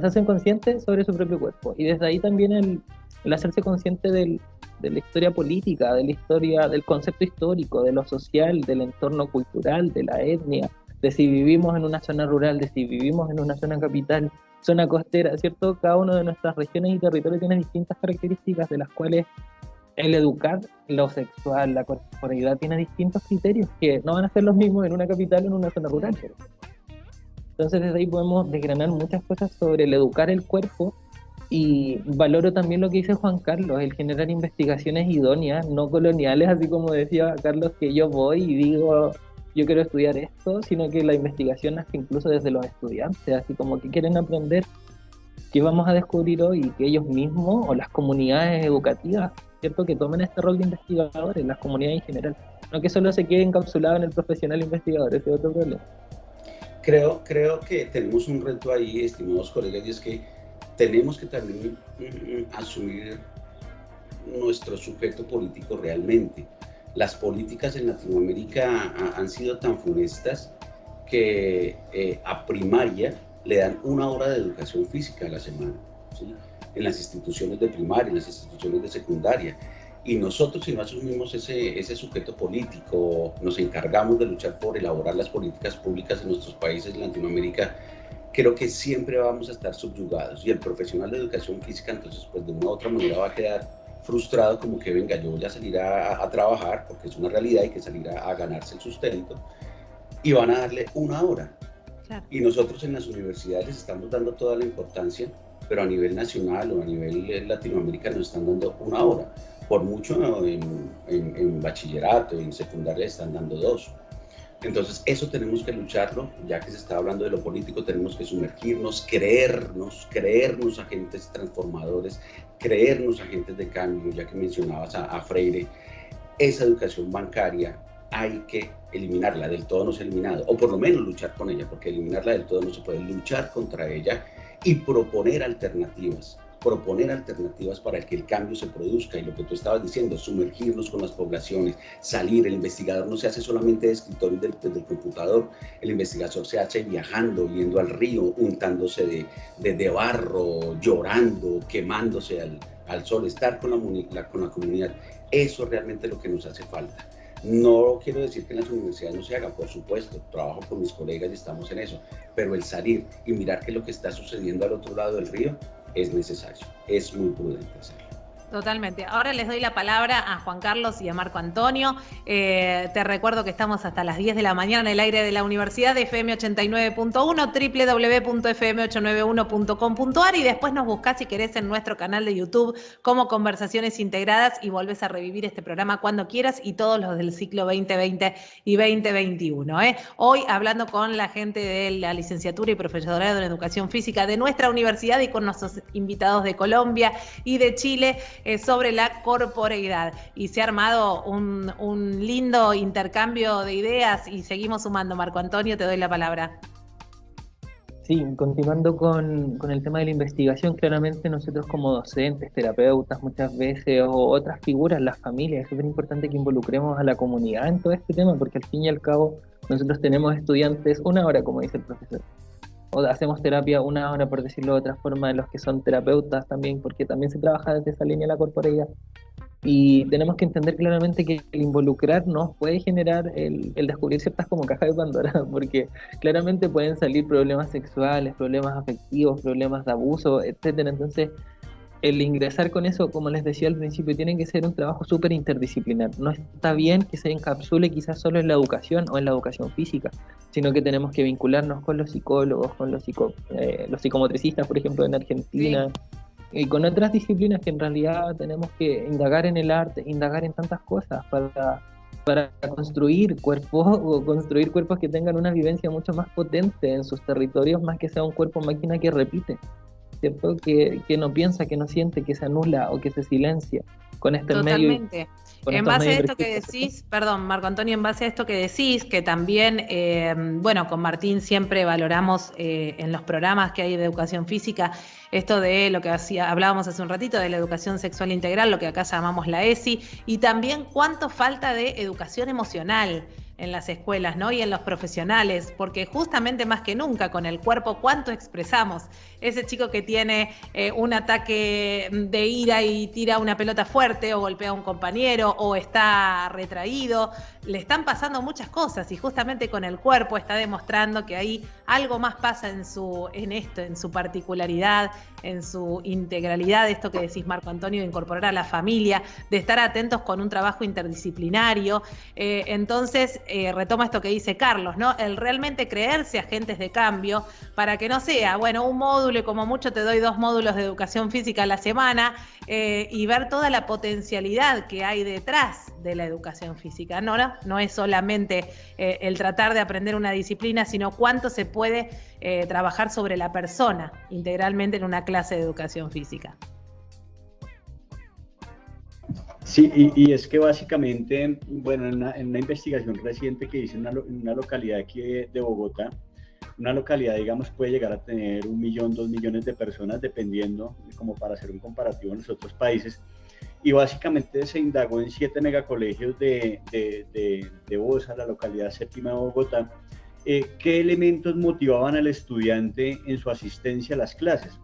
Speaker 5: hacen conscientes sobre su propio cuerpo. Y desde ahí también el hacerse consciente de la historia política, de la historia, del concepto histórico, de lo social, del entorno cultural, de la etnia, de si vivimos en una zona rural, de si vivimos en una zona capital, zona costera, ¿cierto? Cada una de nuestras regiones y territorios tiene distintas características, de las cuales el educar lo sexual, la corporalidad, tiene distintos criterios que no van a ser los mismos en una capital o en una zona rural. Entonces desde ahí podemos desgranar muchas cosas sobre el educar el cuerpo, y valoro también lo que dice Juan Carlos, el generar investigaciones idóneas, no coloniales, así como decía Carlos, que yo voy y digo, yo quiero estudiar esto, sino que la investigación nace incluso desde los estudiantes, así como que quieren aprender qué vamos a descubrir hoy, y que ellos mismos o las comunidades educativas, ¿cierto?, que tomen este rol de investigadores, las comunidades en general, no que solo se quede encapsulado en el profesional investigador, ese es otro problema.
Speaker 4: Creo que tenemos un reto ahí, estimados colegas, y es que tenemos que también asumir nuestro sujeto político realmente. Las políticas en Latinoamérica han sido tan funestas que a primaria le dan 1 hora de educación física a la semana, ¿sí?, en las instituciones de primaria, en las instituciones de secundaria. Y nosotros, si no asumimos ese sujeto político, nos encargamos de luchar por elaborar las políticas públicas en nuestros países de Latinoamérica, creo que siempre vamos a estar subyugados. Y el profesional de educación física, entonces, pues de una u otra manera va a quedar frustrado, como que venga, yo voy a salir a trabajar, porque es una realidad, hay que salir a ganarse el sustento, y van a darle 1 hora. Claro. Y nosotros en las universidades les estamos dando toda la importancia, pero a nivel nacional o a nivel Latinoamérica nos están dando 1 hora. Por mucho en bachillerato y en secundaria están dando 2. Entonces eso tenemos que lucharlo, ya que se está hablando de lo político, tenemos que sumergirnos, creernos agentes transformadores, creernos agentes de cambio, ya que mencionabas a Freire. Esa educación bancaria hay que eliminarla, del todo no se ha eliminado, o por lo menos luchar con ella, porque eliminarla del todo no se puede, luchar contra ella y proponer alternativas para que el cambio se produzca. Y lo que tú estabas diciendo, sumergirnos con las poblaciones, salir. El investigador no se hace solamente de escritorio del computador, el investigador se hace viajando, yendo al río, untándose de barro, llorando, quemándose al sol, estar con la comunidad. Eso es realmente lo que nos hace falta. No quiero decir que en las universidades no se haga, por supuesto, trabajo con mis colegas y estamos en eso, pero el salir y mirar qué es lo que está sucediendo al otro lado del río es necesario, es muy prudente hacerlo.
Speaker 1: Totalmente. Ahora les doy la palabra a Juan Carlos y a Marco Antonio. Te recuerdo que estamos hasta las 10 de la mañana en el aire de la Universidad de FM 89.1, www.fm891.com.ar, y después nos buscás si querés en nuestro canal de YouTube como Conversaciones Integradas, y volvés a revivir este programa cuando quieras, y todos los del ciclo 2020 y 2021. Hoy hablando con la gente de la licenciatura y profesorado en Educación Física de nuestra universidad, y con nuestros invitados de Colombia y de Chile, sobre la corporeidad. Y se ha armado un lindo intercambio de ideas y seguimos sumando. Marco Antonio, te doy la palabra.
Speaker 5: Sí, continuando con el tema de la investigación, claramente nosotros como docentes, terapeutas muchas veces, o otras figuras, las familias, es súper importante que involucremos a la comunidad en todo este tema, porque al fin y al cabo nosotros tenemos estudiantes 1 hora, como dice el profesor, o hacemos terapia 1 hora, por decirlo de otra forma, de los que son terapeutas también, porque también se trabaja desde esa línea de la corporeidad. Y tenemos que entender claramente que el involucrarnos puede generar el descubrir ciertas como cajas de Pandora, porque claramente pueden salir problemas sexuales, problemas afectivos, problemas de abuso, etcétera. Entonces, el ingresar con eso, como les decía al principio, tiene que ser un trabajo súper interdisciplinar. No está bien que se encapsule quizás solo en la educación o en la educación física, sino que tenemos que vincularnos con los psicólogos, con los psicomotricistas, por ejemplo, en Argentina, sí, y con otras disciplinas que en realidad tenemos que indagar en el arte, indagar en tantas cosas para construir cuerpos, o construir cuerpos que tengan una vivencia mucho más potente en sus territorios, más que sea un cuerpo máquina que repite, ¿cierto? Que no piensa, que no siente, que se anula o que se silencia con este medio.
Speaker 1: Totalmente. En base a esto que decís, perdón, Marco Antonio, en base a esto que decís, que también, bueno, con Martín siempre valoramos en los programas que hay de educación física, esto de lo que hablábamos hace un ratito, de la educación sexual integral, lo que acá llamamos la ESI, y también cuánto falta de educación emocional. en las escuelas, ¿no? Y en los profesionales, porque justamente más que nunca con el cuerpo, ¿cuánto expresamos? Ese chico que tiene un ataque de ira y tira una pelota fuerte o golpea a un compañero o está retraído, le están pasando muchas cosas y justamente con el cuerpo está demostrando que ahí algo más pasa en su particularidad, en su integralidad, esto que decís, Marco Antonio, de incorporar a la familia, de estar atentos con un trabajo interdisciplinario. Entonces, retoma esto que dice Carlos, ¿no? El realmente creerse agentes de cambio para que no sea, bueno, un módulo y como mucho te doy 2 módulos de educación física a la semana y ver toda la potencialidad que hay detrás de la educación física. No es solamente el tratar de aprender una disciplina, sino cuánto se puede trabajar sobre la persona integralmente en una clase de educación física.
Speaker 3: Sí, y es que básicamente, bueno, en una investigación reciente que hice en una localidad aquí de Bogotá, una localidad, digamos, puede llegar a tener 1 millón, 2 millones de personas, dependiendo, como para hacer un comparativo en los otros países, y básicamente se indagó en 7 megacolegios de Bosa, la localidad séptima de Bogotá, qué elementos motivaban al estudiante en su asistencia a las clases.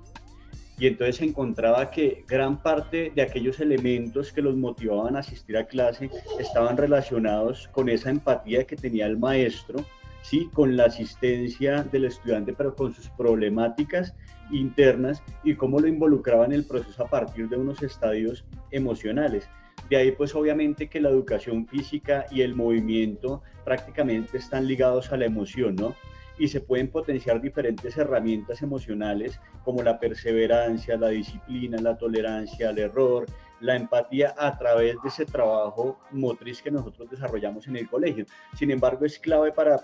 Speaker 3: Y entonces se encontraba que gran parte de aquellos elementos que los motivaban a asistir a clase estaban relacionados con esa empatía que tenía el maestro, ¿sí? Con la asistencia del estudiante, pero con sus problemáticas internas y cómo lo involucraba en el proceso a partir de unos estadios emocionales. De ahí pues obviamente que la educación física y el movimiento prácticamente están ligados a la emoción, ¿no? Y se pueden potenciar diferentes herramientas emocionales como la perseverancia, la disciplina, la tolerancia al error, la empatía a través de ese trabajo motriz que nosotros desarrollamos en el colegio. Sin embargo, es clave para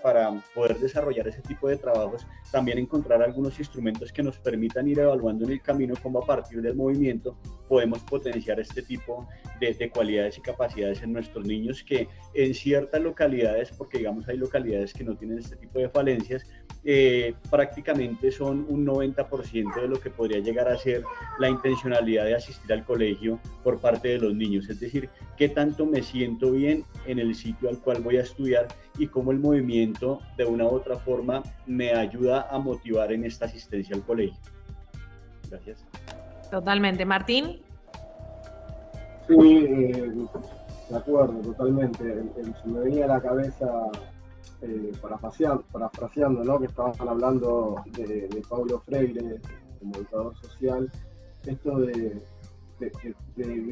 Speaker 3: poder desarrollar ese tipo de trabajos, también encontrar algunos instrumentos que nos permitan ir evaluando en el camino cómo a partir del movimiento podemos potenciar este tipo de cualidades y capacidades en nuestros niños que en ciertas localidades, porque digamos hay localidades que no tienen este tipo de falencias, prácticamente son un 90% de lo que podría llegar a ser la intencionalidad de asistir al colegio por parte de los niños, es decir, qué tanto me siento bien en el sitio al cual voy a estudiar y cómo el movimiento de una u otra forma me ayuda a motivar en esta asistencia al colegio. Gracias.
Speaker 1: Totalmente. ¿Martín?
Speaker 2: Sí, de acuerdo, totalmente. Se me venía a la cabeza, parafraseando, ¿no? Que estaban hablando de Paulo Freire como educador social, esto de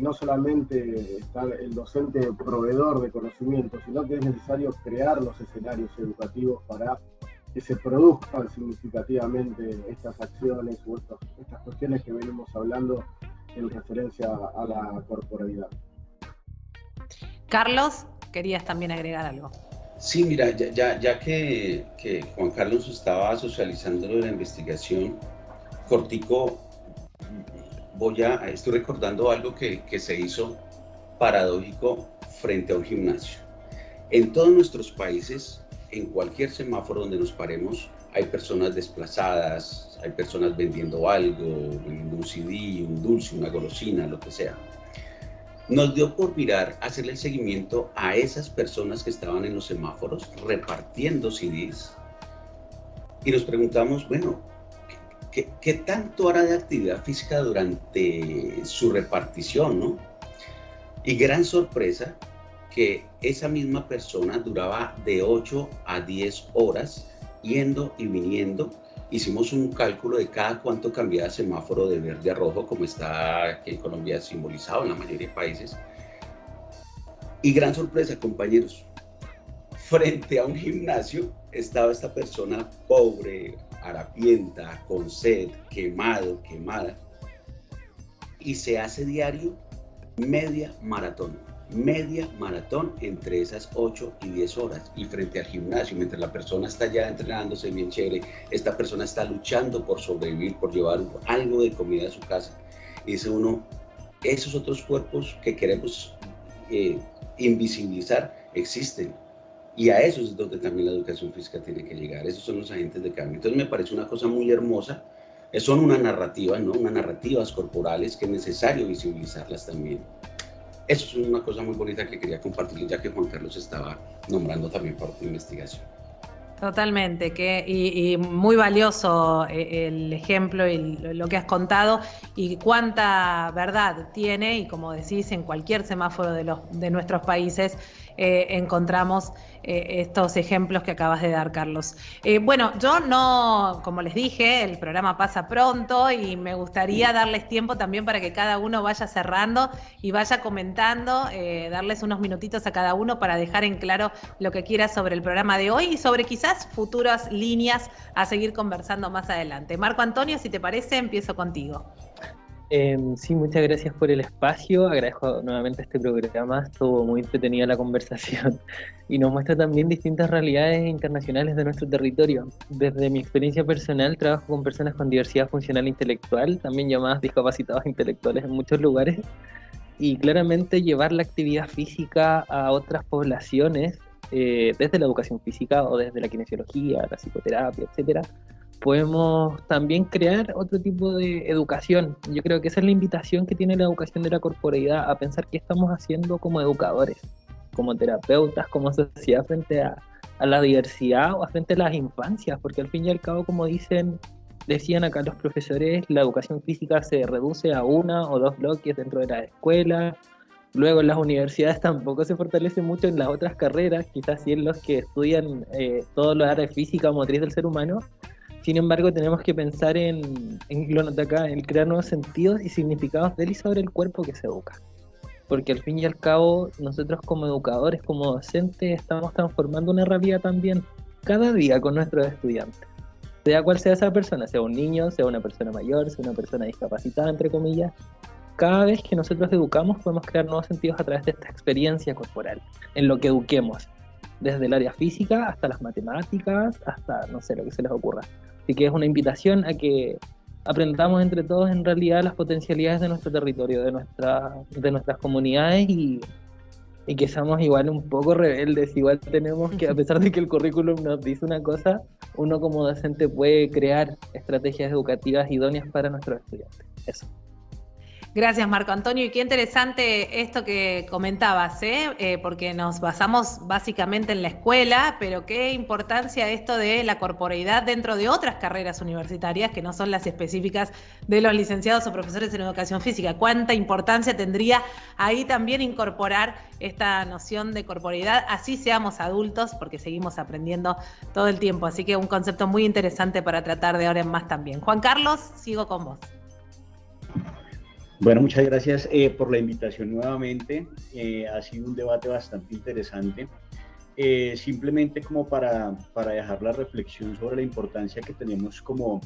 Speaker 2: no solamente estar el docente proveedor de conocimiento, sino que es necesario crear los escenarios educativos para que se produzcan significativamente estas acciones o estas cuestiones que venimos hablando en referencia a la corporalidad.
Speaker 1: Carlos, querías también agregar algo.
Speaker 4: Sí, mira, ya que Juan Carlos estaba socializando lo de la investigación, cortico, estoy recordando algo que se hizo paradójico frente a un gimnasio. En todos nuestros países, en cualquier semáforo donde nos paremos, hay personas desplazadas, hay personas vendiendo algo, vendiendo un CD, un dulce, una golosina, lo que sea. Nos dio por mirar, hacerle el seguimiento a esas personas que estaban en los semáforos repartiendo CDs y nos preguntamos, bueno, ¿qué tanto hará de actividad física durante su repartición, ¿no? Y gran sorpresa que esa misma persona duraba de 8 a 10 horas yendo y viniendo. Hicimos un cálculo de cada cuánto cambiaba el semáforo de verde a rojo, como está aquí en Colombia simbolizado en la mayoría de países. Y gran sorpresa, compañeros, frente a un gimnasio estaba esta persona pobre, harapienta, con sed, quemada, y se hace diario media maratón entre esas 8 y 10 horas, y frente al gimnasio, mientras la persona está ya entrenándose bien chévere, esta persona está luchando por sobrevivir, por llevar algo de comida a su casa, y dice uno, esos otros cuerpos que queremos invisibilizar existen, y a eso es donde también la educación física tiene que llegar. Esos son los agentes de cambio. Entonces me parece una cosa muy hermosa, son unas narrativas, ¿no? Unas narrativas corporales que es necesario visibilizarlas también. Eso es una cosa muy bonita que quería compartir, ya que Juan Carlos estaba nombrando también por tu investigación.
Speaker 1: Totalmente, y muy valioso el ejemplo y lo que has contado y cuánta verdad tiene, y como decís, en cualquier semáforo de nuestros países encontramos estos ejemplos que acabas de dar, Carlos. Bueno, yo no, como les dije, el programa pasa pronto y me gustaría darles tiempo también para que cada uno vaya cerrando y vaya comentando, darles unos minutitos a cada uno para dejar en claro lo que quiera sobre el programa de hoy y sobre quizás futuras líneas a seguir conversando más adelante. Marco Antonio, si te parece, empiezo contigo.
Speaker 5: Sí, muchas gracias por el espacio, agradezco nuevamente este programa, estuvo muy entretenida la conversación y nos muestra también distintas realidades internacionales de nuestro territorio. Desde mi experiencia personal trabajo con personas con diversidad funcional e intelectual, también llamadas discapacitados intelectuales en muchos lugares, y claramente llevar la actividad física a otras poblaciones, desde la educación física o desde la kinesiología, la psicoterapia, etcétera, podemos también crear otro tipo de educación. Yo creo que esa es la invitación que tiene la educación de la corporeidad, a pensar qué estamos haciendo como educadores, como terapeutas, como sociedad frente a la diversidad o frente a las infancias, porque al fin y al cabo, como decían acá los profesores, la educación física se reduce a 1 o 2 bloques dentro de la escuela. Luego en las universidades tampoco se fortalece mucho en las otras carreras, quizás sí en los que estudian todas las áreas física o motriz del ser humano. Sin embargo, tenemos que pensar en lo nota acá, en crear nuevos sentidos y significados del y sobre el cuerpo que se educa. Porque al fin y al cabo, nosotros como educadores, como docentes, estamos transformando una realidad también cada día con nuestros estudiantes. Sea cual sea esa persona, sea un niño, sea una persona mayor, sea una persona discapacitada, entre comillas, cada vez que nosotros educamos podemos crear nuevos sentidos a través de esta experiencia corporal, en lo que eduquemos, desde el área física hasta las matemáticas, hasta, no sé, lo que se les ocurra. Así que es una invitación a que aprendamos entre todos en realidad las potencialidades de nuestro territorio, de nuestras comunidades y que seamos igual un poco rebeldes. Igual tenemos que, a pesar de que el currículum nos dice una cosa, uno como docente puede crear estrategias educativas idóneas para nuestros estudiantes. Eso.
Speaker 1: Gracias, Marco Antonio. Y qué interesante esto que comentabas, porque nos basamos básicamente en la escuela, pero qué importancia esto de la corporeidad dentro de otras carreras universitarias que no son las específicas de los licenciados o profesores en educación física. Cuánta importancia tendría ahí también incorporar esta noción de corporeidad, así seamos adultos, porque seguimos aprendiendo todo el tiempo. Así que un concepto muy interesante para tratar de ahora en más también. Juan Carlos, sigo con vos.
Speaker 3: Bueno, muchas gracias por la invitación nuevamente. Ha sido un debate bastante interesante. Simplemente como para dejar la reflexión sobre la importancia que tenemos como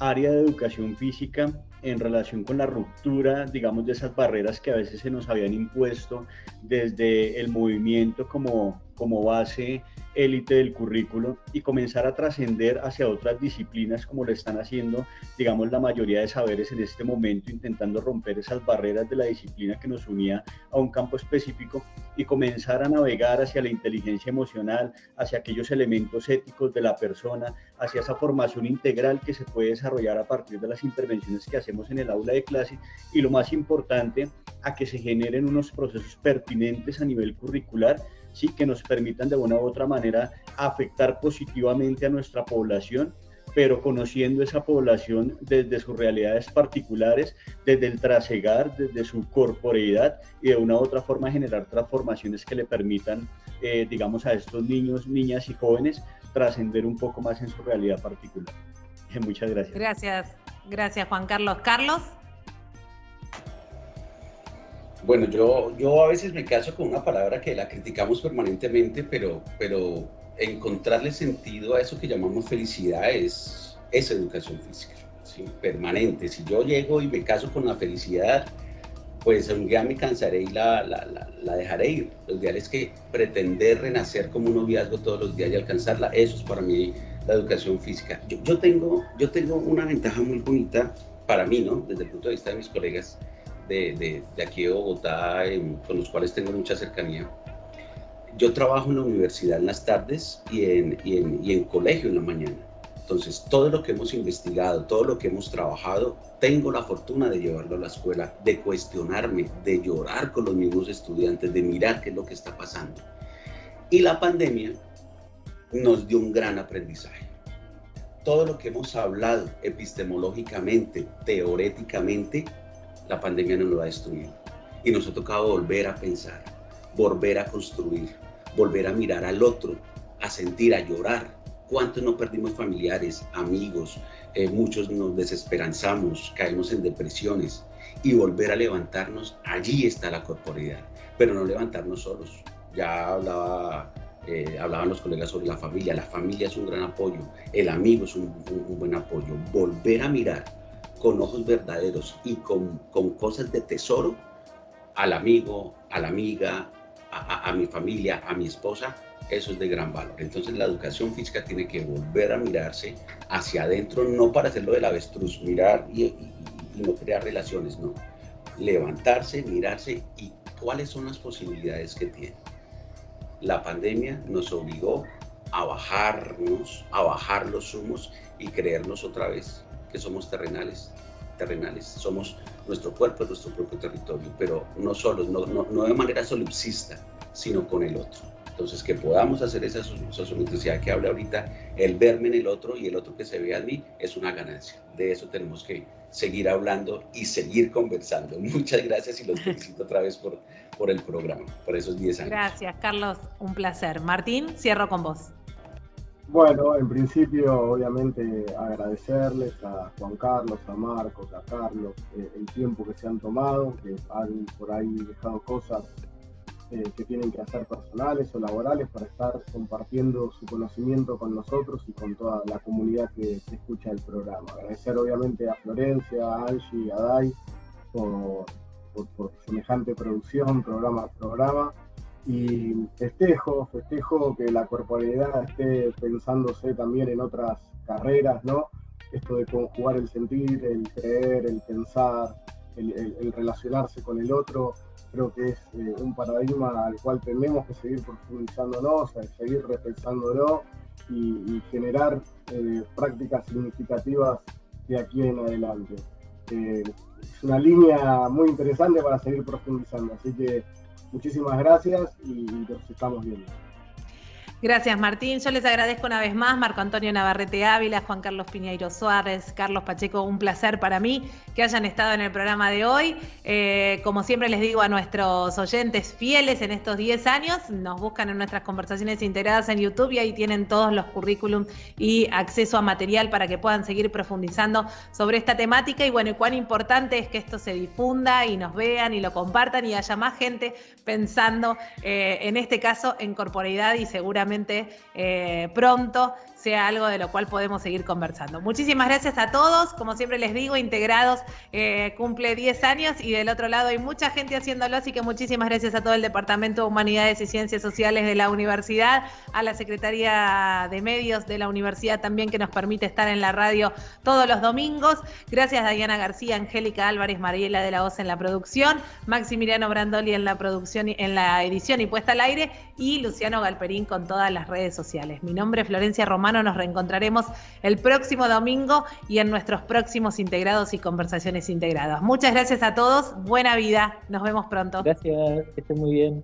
Speaker 3: área de educación física en relación con la ruptura, digamos, de esas barreras que a veces se nos habían impuesto desde el movimiento como base élite del currículo y comenzar a trascender hacia otras disciplinas como lo están haciendo, digamos, la mayoría de saberes en este momento, intentando romper esas barreras de la disciplina que nos unía a un campo específico y comenzar a navegar hacia la inteligencia emocional, hacia aquellos elementos éticos de la persona, hacia esa formación integral que se puede desarrollar a partir de las intervenciones que hacemos en el aula de clase y, lo más importante, a que se generen unos procesos pertinentes a nivel curricular, sí, que nos permitan de una u otra manera afectar positivamente a nuestra población, pero conociendo esa población desde sus realidades particulares, desde el trasegar, desde su corporeidad y de una u otra forma generar transformaciones que le permitan, digamos, a estos niños, niñas y jóvenes trascender un poco más en su realidad particular. Muchas gracias.
Speaker 1: Gracias Juan Carlos. ¿Carlos?
Speaker 4: Bueno, yo a veces me caso con una palabra que la criticamos permanentemente, pero encontrarle sentido a eso que llamamos felicidad es educación física, ¿sí? Permanente. Si yo llego y me caso con la felicidad, pues un día me cansaré y la dejaré ir. Lo ideal es que pretender renacer como un noviazgo todos los días y alcanzarla, eso es para mí la educación física. Yo tengo una ventaja muy bonita para mí, ¿no? Desde el punto de vista de mis colegas de aquí de Bogotá, con los cuales tengo mucha cercanía. Yo trabajo en la universidad en las tardes y en colegio en la mañana. Entonces, todo lo que hemos investigado, todo lo que hemos trabajado, tengo la fortuna de llevarlo a la escuela, de cuestionarme, de llorar con los mismos estudiantes, de mirar qué es lo que está pasando. Y la pandemia nos dio un gran aprendizaje. Todo lo que hemos hablado epistemológicamente, teoréticamente, la pandemia nos lo ha destruido. Y nos ha tocado volver a pensar, volver a construir, volver a mirar al otro, a sentir, a llorar. ¿Cuántos no perdimos familiares, amigos? Muchos nos desesperanzamos, caemos en depresiones. Y volver a levantarnos, allí está la corporeidad. Pero no levantarnos solos. Ya hablaban los colegas sobre la familia. La familia es un gran apoyo. El amigo es un buen apoyo. Volver a mirar con ojos verdaderos y con cosas de tesoro al amigo, a la amiga, a mi familia, a mi esposa, eso es de gran valor. Entonces la educación física tiene que volver a mirarse hacia adentro, no para hacerlo del avestruz, mirar y no crear relaciones, no. Levantarse, mirarse y cuáles son las posibilidades que tiene. La pandemia nos obligó a bajarnos, a bajar los humos y creernos otra vez que somos terrenales. Somos nuestro cuerpo, nuestro propio territorio, pero no solos, no de manera solipsista, sino con el otro. Entonces, que podamos hacer esa sociometricidad que habla ahorita, el verme en el otro y el otro que se vea en mí, es una ganancia. De eso tenemos que seguir hablando y seguir conversando. Muchas gracias y los felicito otra vez por el programa, por esos 10 años.
Speaker 1: Gracias, Carlos, un placer. Martín, cierro con vos.
Speaker 2: Bueno, en principio, obviamente, agradecerles a Juan Carlos, a Marcos, a Carlos, el tiempo que se han tomado, que han por ahí dejado cosas que tienen que hacer personales o laborales para estar compartiendo su conocimiento con nosotros y con toda la comunidad que escucha el programa. Agradecer obviamente a Florencia, a Angie, a Dai por semejante producción, programa a programa. Y festejo que la corporalidad esté pensándose también en otras carreras, ¿no? Esto de conjugar el sentir, el creer, el pensar, el relacionarse con el otro, creo que es un paradigma al cual tenemos que seguir profundizándonos, seguir repensándolo y generar prácticas significativas de aquí en adelante. Es una línea muy interesante para seguir profundizando, así que muchísimas gracias y nos estamos viendo.
Speaker 1: Gracias, Martín. Yo les agradezco una vez más, Marco Antonio Navarrete Ávila, Juan Carlos Piñeiro Suárez, Carlos Pacheco, un placer para mí que hayan estado en el programa de hoy. Como siempre les digo a nuestros oyentes fieles en estos 10 años, nos buscan en nuestras conversaciones integradas en YouTube y ahí tienen todos los currículum y acceso a material para que puedan seguir profundizando sobre esta temática. Y bueno, y cuán importante es que esto se difunda y nos vean y lo compartan y haya más gente pensando, en este caso, en corporeidad y seguramente pronto sea algo de lo cual podemos seguir conversando. Muchísimas gracias a todos. Como siempre les digo, Integrados cumple 10 años y del otro lado hay mucha gente haciéndolo, así que muchísimas gracias a todo el Departamento de Humanidades y Ciencias Sociales de la Universidad, a la Secretaría de Medios de la Universidad también que nos permite estar en la radio todos los domingos. Gracias a Diana García, Angélica Álvarez, Mariela de la Hoz en la producción, Maximiliano Brandoli en la producción, en la edición y puesta al aire y Luciano Galperín con todas las redes sociales. Mi nombre es Florencia Romano, nos reencontraremos el próximo domingo y en nuestros próximos Integrados y Conversaciones Integradas. Muchas gracias a todos, buena vida, nos vemos pronto.
Speaker 5: Gracias, que estén muy bien.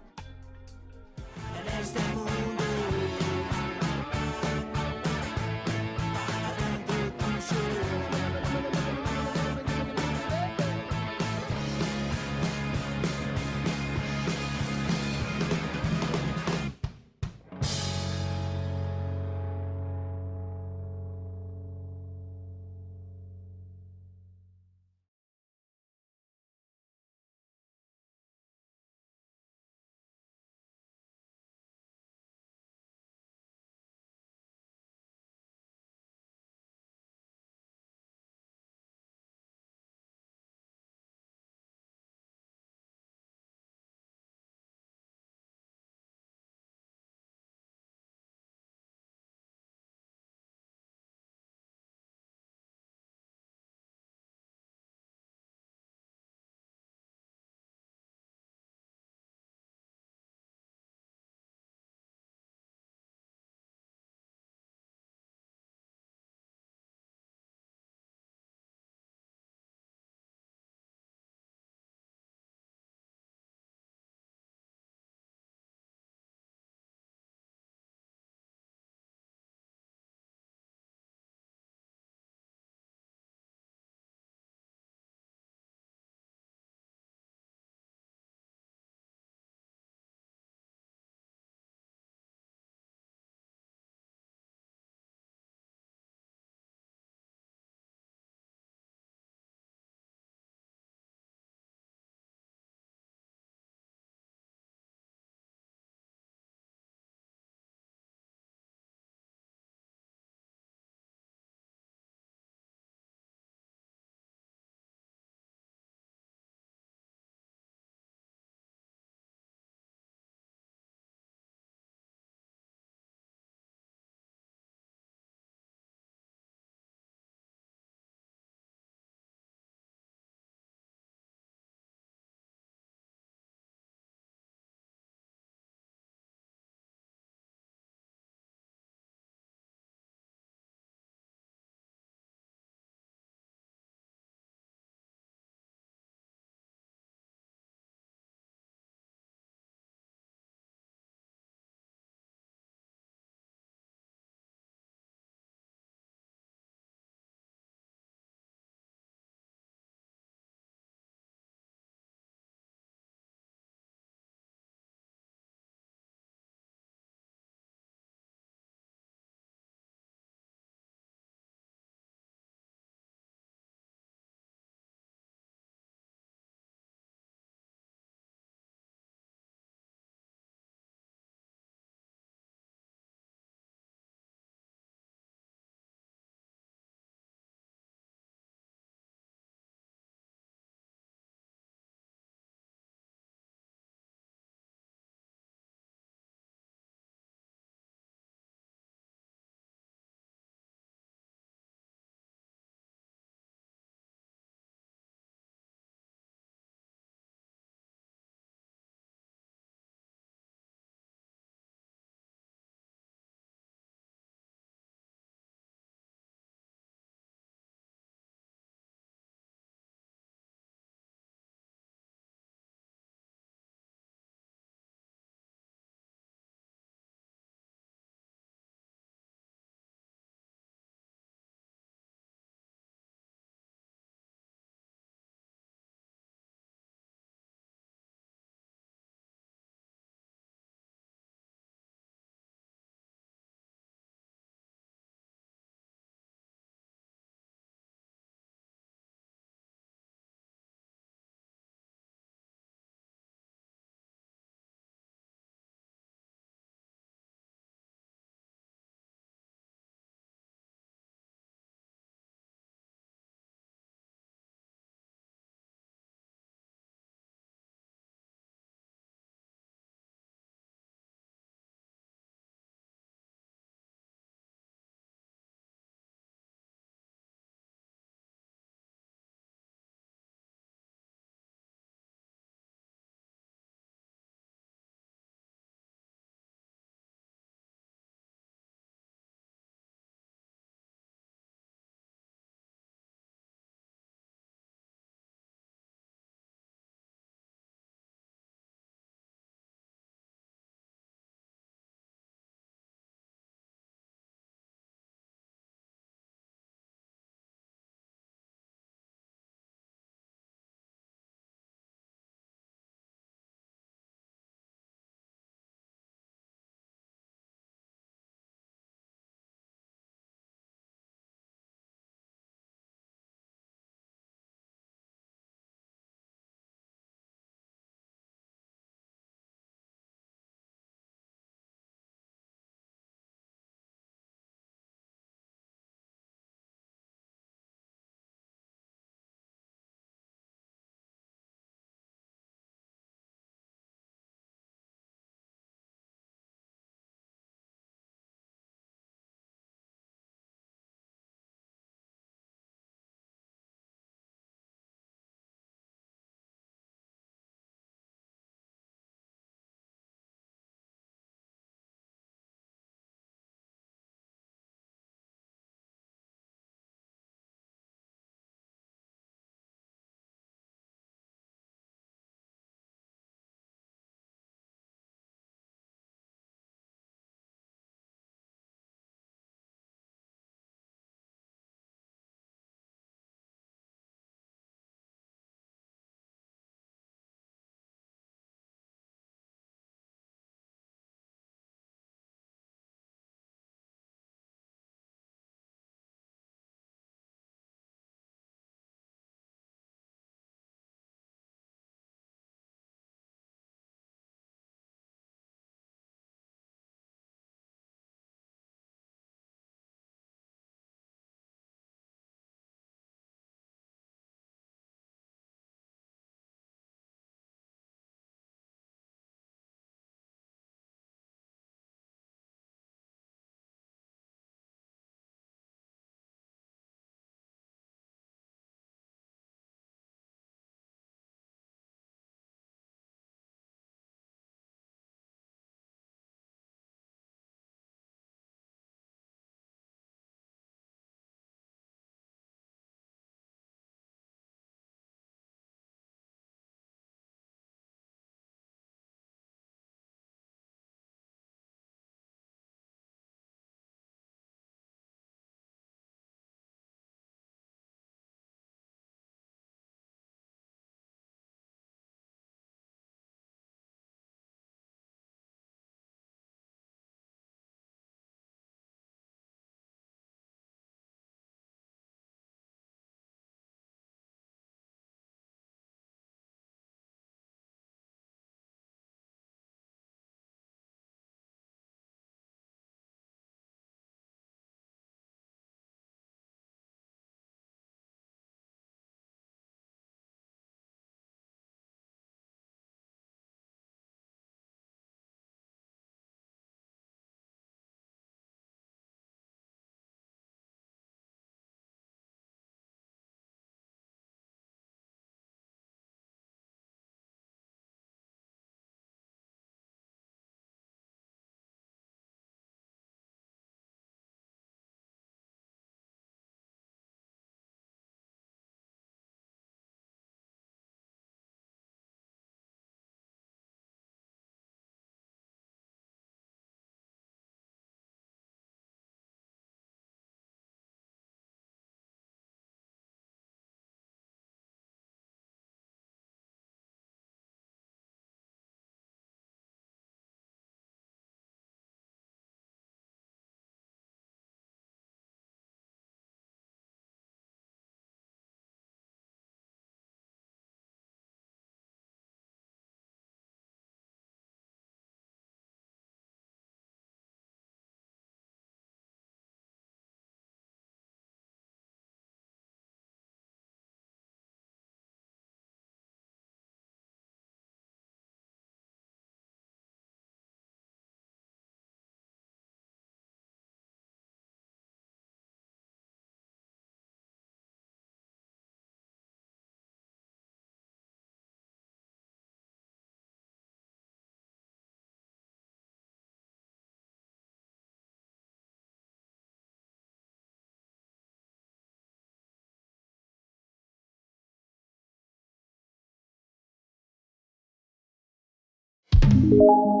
Speaker 1: Chao.